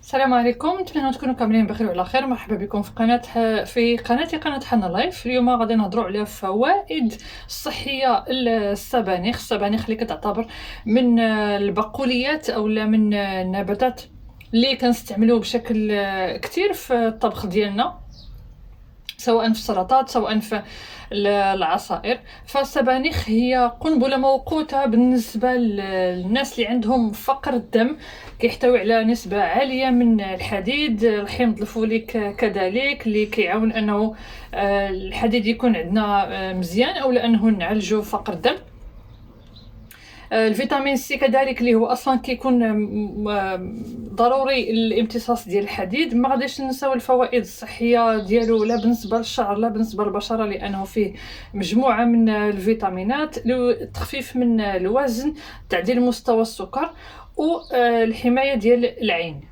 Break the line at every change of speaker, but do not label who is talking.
السلام عليكم، نتمنى تكونوا كاملين بخير وعلى خير. مرحبا بكم في قناتي قناه حنا لايف. اليوم غادي نهضروا على فوائد الصحيه السبانخ اللي كتعتبر من البقوليات اولا من النباتات اللي كنستعملوه بشكل كتير في الطبخ ديالنا، سواء في السلطات سواء في العصائر. فالسبانخ هي قنبله موقوته بالنسبه للناس اللي عندهم فقر الدم، كيحتوي على نسبه عاليه من الحديد، الحمض الفوليك كذلك، اللي كيعاون انه الحديد يكون عندنا مزيان، او لانه نعالجوا فقر الدم. الفيتامين سي كذلك اللي هو اصلا كيكون ضروري الامتصاص ديال الحديد. ما غاديش ننساو الفوائد الصحيه ديالو، لا بالنسبه للشعر لا بالنسبه للبشره، لانه فيه مجموعه من الفيتامينات، التخفيف من الوزن، تعديل مستوى السكر، والحمايه ديال العين.